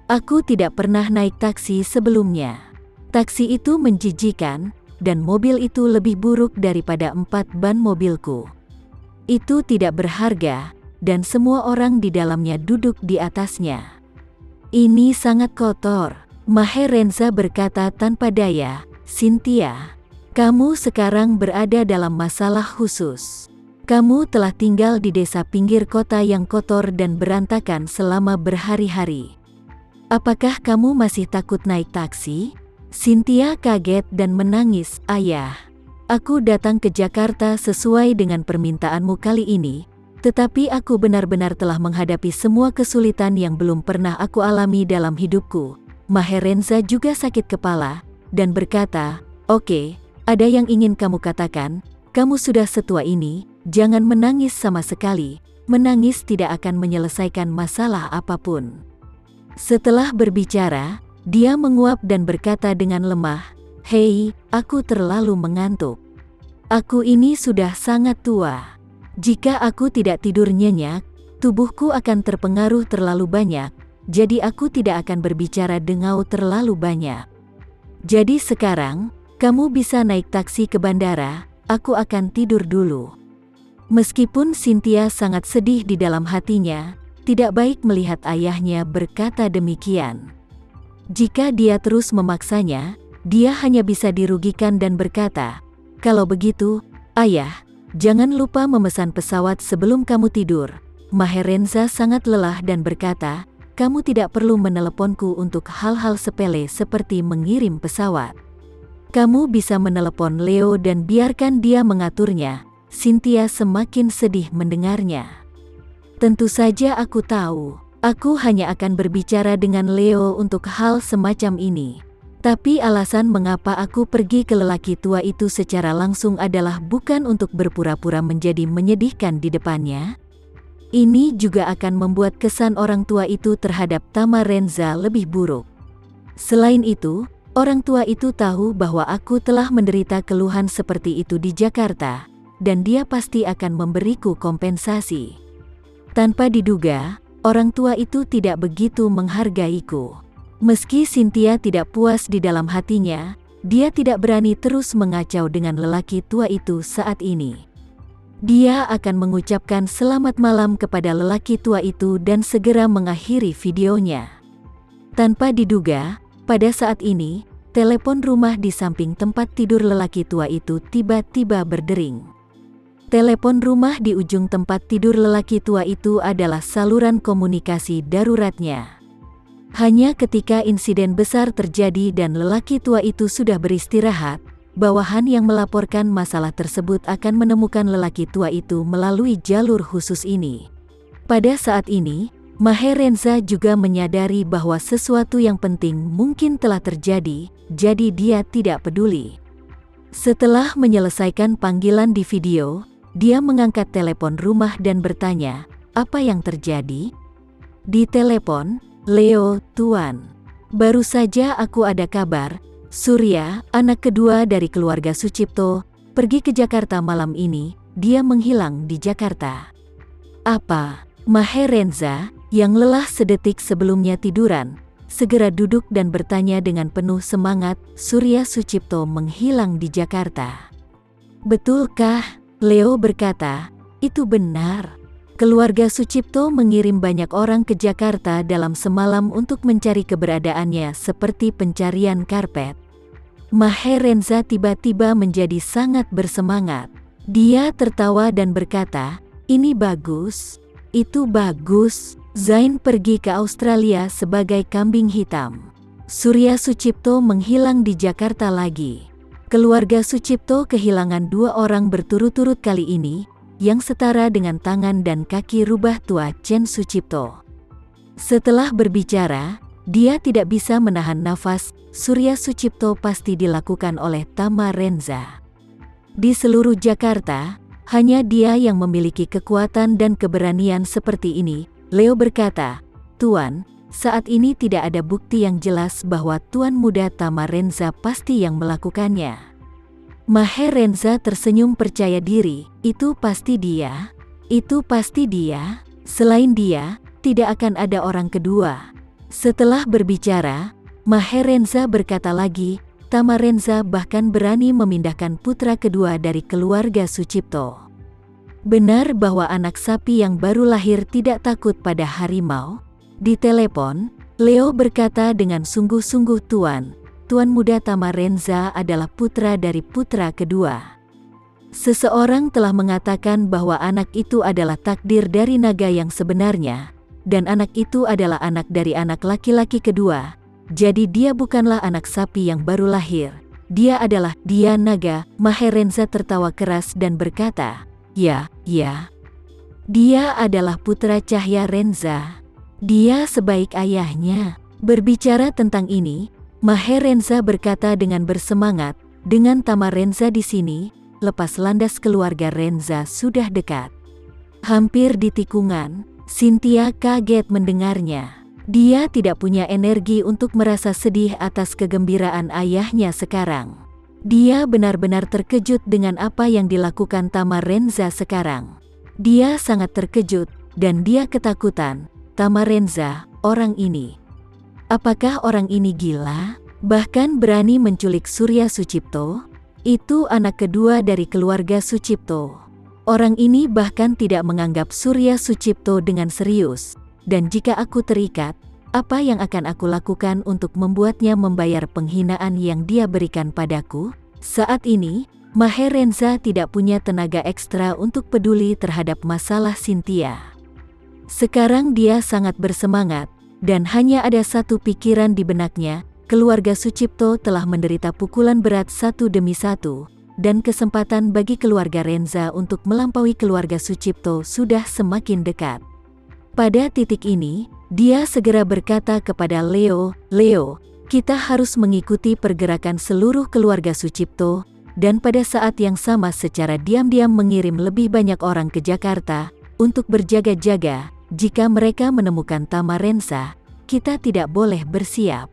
Aku tidak pernah naik taksi sebelumnya. Taksi itu menjijikan, dan mobil itu lebih buruk daripada 4 ban mobilku. Itu tidak berharga, dan semua orang di dalamnya duduk di atasnya. Ini sangat kotor, Maherenza berkata tanpa daya. Cynthia, kamu sekarang berada dalam masalah khusus. Kamu telah tinggal di desa pinggir kota yang kotor dan berantakan selama berhari-hari. Apakah kamu masih takut naik taksi? Cynthia kaget dan menangis. Ayah, aku datang ke Jakarta sesuai dengan permintaanmu kali ini, tetapi aku benar-benar telah menghadapi semua kesulitan yang belum pernah aku alami dalam hidupku. Maherenza juga sakit kepala, dan berkata, "Oke, ada yang ingin kamu katakan? Kamu sudah setua ini, jangan menangis sama sekali. Menangis tidak akan menyelesaikan masalah apapun." Setelah berbicara, dia menguap dan berkata dengan lemah, "Hei, aku terlalu mengantuk. Aku ini sudah sangat tua. Jika aku tidak tidur nyenyak, tubuhku akan terpengaruh terlalu banyak, jadi aku tidak akan berbicara dengau terlalu banyak. Jadi sekarang, kamu bisa naik taksi ke bandara, aku akan tidur dulu." Meskipun Cynthia sangat sedih di dalam hatinya, tidak baik melihat ayahnya berkata demikian. Jika dia terus memaksanya, dia hanya bisa dirugikan dan berkata, "Kalau begitu, ayah, jangan lupa memesan pesawat sebelum kamu tidur." Maherenza sangat lelah dan berkata, "Kamu tidak perlu meneleponku untuk hal-hal sepele seperti mengirim pesawat. Kamu bisa menelepon Leo dan biarkan dia mengaturnya." Cynthia semakin sedih mendengarnya. "Tentu saja aku tahu. Aku hanya akan berbicara dengan Leo untuk hal semacam ini. Tapi alasan mengapa aku pergi ke lelaki tua itu secara langsung adalah bukan untuk berpura-pura menjadi menyedihkan di depannya. Ini juga akan membuat kesan orang tua itu terhadap Tamarenza lebih buruk. Selain itu, orang tua itu tahu bahwa aku telah menderita keluhan seperti itu di Jakarta, dan dia pasti akan memberiku kompensasi." Tanpa diduga, orang tua itu tidak begitu menghargaiku. Meski Cynthia tidak puas di dalam hatinya, dia tidak berani terus mengacau dengan lelaki tua itu saat ini. Dia akan mengucapkan selamat malam kepada lelaki tua itu dan segera mengakhiri videonya. Tanpa diduga, pada saat ini, telepon rumah di samping tempat tidur lelaki tua itu tiba-tiba berdering. Telepon rumah di ujung tempat tidur lelaki tua itu adalah saluran komunikasi daruratnya. Hanya ketika insiden besar terjadi dan lelaki tua itu sudah beristirahat, bawahan yang melaporkan masalah tersebut akan menemukan lelaki tua itu melalui jalur khusus ini. Pada saat ini, Maherenza juga menyadari bahwa sesuatu yang penting mungkin telah terjadi, jadi dia tidak peduli. Setelah menyelesaikan panggilan di video, dia mengangkat telepon rumah dan bertanya, "Apa yang terjadi?" Di telepon, "Leo, Tuan. Baru saja aku ada kabar, Surya, anak kedua dari keluarga Sucipto, pergi ke Jakarta malam ini. Dia menghilang di Jakarta." "Apa?" Maherenza, yang lelah sedetik sebelumnya tiduran, segera duduk dan bertanya dengan penuh semangat, "Surya Sucipto menghilang di Jakarta. Betulkah?" Leo berkata, "Itu benar. Keluarga Sucipto mengirim banyak orang ke Jakarta dalam semalam untuk mencari keberadaannya seperti pencarian karpet." Maherenza tiba-tiba menjadi sangat bersemangat. Dia tertawa dan berkata, "Ini bagus. Itu bagus. Zain pergi ke Australia sebagai kambing hitam. Surya Sucipto menghilang di Jakarta lagi." Keluarga Sucipto kehilangan 2 orang berturut-turut kali ini, yang setara dengan tangan dan kaki rubah tua Chen Sucipto. Setelah berbicara, dia tidak bisa menahan nafas. Surya Sucipto pasti dilakukan oleh Tamarenza. Di seluruh Jakarta, hanya dia yang memiliki kekuatan dan keberanian seperti ini. Leo berkata, "Tuan, saat ini tidak ada bukti yang jelas bahwa Tuan Muda Tamarenza pasti yang melakukannya." Maherenza tersenyum percaya diri, "Itu pasti dia. Itu pasti dia. Selain dia, tidak akan ada orang kedua." Setelah berbicara, Maherenza berkata lagi, Tamarenza bahkan berani memindahkan putra kedua dari keluarga Sucipto. Benar bahwa anak sapi yang baru lahir tidak takut pada harimau? Di telepon, Leo berkata dengan sungguh-sungguh, Tuan muda Tamarenza adalah putra dari putra kedua. Seseorang telah mengatakan bahwa anak itu adalah takdir dari naga yang sebenarnya, dan anak itu adalah anak dari anak laki-laki kedua. Jadi dia bukanlah anak sapi yang baru lahir. Dia adalah naga. Maherenza tertawa keras dan berkata, Ya. Dia adalah putra Cahya Renza. Dia sebaik ayahnya. Berbicara tentang ini, Maherenza berkata dengan bersemangat, dengan Tamarenza di sini, lepas landas keluarga Renza sudah dekat. Hampir di tikungan, Cynthia kaget mendengarnya. Dia tidak punya energi untuk merasa sedih atas kegembiraan ayahnya sekarang. Dia benar-benar terkejut dengan apa yang dilakukan Tamarenza sekarang. Dia sangat terkejut, dan dia ketakutan. Tamarenza, orang ini. Apakah orang ini gila? Bahkan berani menculik Surya Sucipto? Itu anak kedua dari keluarga Sucipto. Orang ini bahkan tidak menganggap Surya Sucipto dengan serius. Dan jika aku terikat, apa yang akan aku lakukan untuk membuatnya membayar penghinaan yang dia berikan padaku? Saat ini, Maherenza tidak punya tenaga ekstra untuk peduli terhadap masalah Cynthia. Sekarang dia sangat bersemangat, dan hanya ada satu pikiran di benaknya, keluarga Sucipto telah menderita pukulan berat satu demi satu, dan kesempatan bagi keluarga Renza untuk melampaui keluarga Sucipto sudah semakin dekat. Pada titik ini, dia segera berkata kepada Leo, kita harus mengikuti pergerakan seluruh keluarga Sucipto, dan pada saat yang sama secara diam-diam mengirim lebih banyak orang ke Jakarta, untuk berjaga-jaga, jika mereka menemukan Tamarenza, kita tidak boleh bersiap.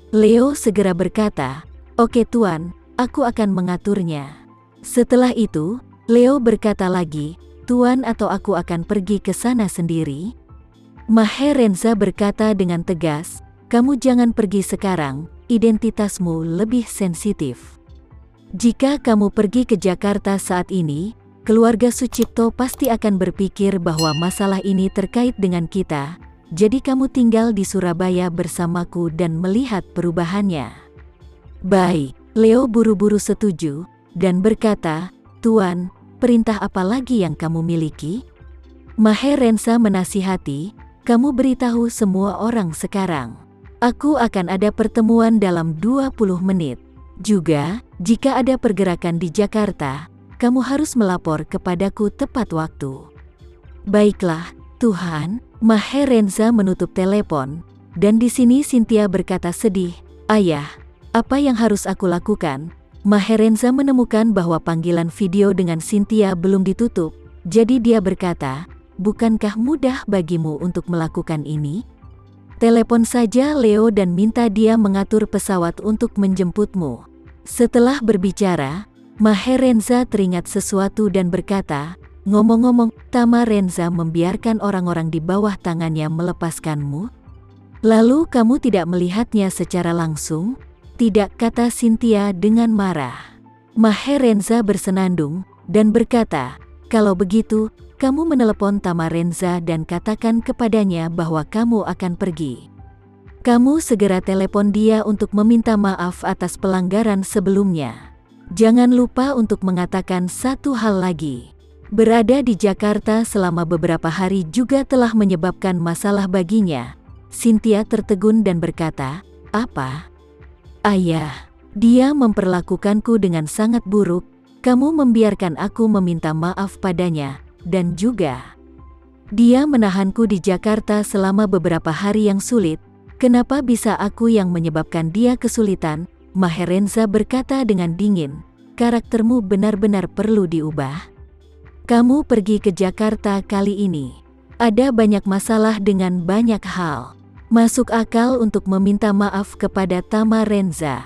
Leo segera berkata, Oke Tuan, aku akan mengaturnya. Setelah itu, Leo berkata lagi, Tuan atau aku akan pergi ke sana sendiri? Maherenza berkata dengan tegas, kamu jangan pergi sekarang, identitasmu lebih sensitif. Jika kamu pergi ke Jakarta saat ini, keluarga Sucipto pasti akan berpikir bahwa masalah ini terkait dengan kita, jadi kamu tinggal di Surabaya bersamaku dan melihat perubahannya. Baik, Leo buru-buru setuju, dan berkata, Tuan, perintah apa lagi yang kamu miliki? Maherenza menasihati, kamu beritahu semua orang sekarang. Aku akan ada pertemuan dalam 20 menit. Juga, jika ada pergerakan di Jakarta, kamu harus melapor kepadaku tepat waktu. Baiklah, Tuhan. Maherenza menutup telepon, dan di sini Cynthia berkata sedih, Ayah, apa yang harus aku lakukan? Maherenza menemukan bahwa panggilan video dengan Cynthia belum ditutup, jadi dia berkata, bukankah mudah bagimu untuk melakukan ini? Telepon saja Leo dan minta dia mengatur pesawat untuk menjemputmu. Setelah berbicara, Maherenza teringat sesuatu dan berkata, ngomong-ngomong, Tamarenza membiarkan orang-orang di bawah tangannya melepaskanmu? Lalu kamu tidak melihatnya secara langsung? Tidak, kata Cynthia dengan marah. Maherenza bersenandung, dan berkata, kalau begitu, kamu menelepon Tamarenza dan katakan kepadanya bahwa kamu akan pergi. Kamu segera telepon dia untuk meminta maaf atas pelanggaran sebelumnya. Jangan lupa untuk mengatakan satu hal lagi. Berada di Jakarta selama beberapa hari juga telah menyebabkan masalah baginya. Cynthia tertegun dan berkata, apa? Ayah, dia memperlakukanku dengan sangat buruk. Kamu membiarkan aku meminta maaf padanya, dan juga dia menahanku di Jakarta selama beberapa hari yang sulit. Kenapa bisa aku yang menyebabkan dia kesulitan? Maherenza berkata dengan dingin, karaktermu benar-benar perlu diubah. Kamu pergi ke Jakarta kali ini. Ada banyak masalah dengan banyak hal. Masuk akal untuk meminta maaf kepada Tamarenza.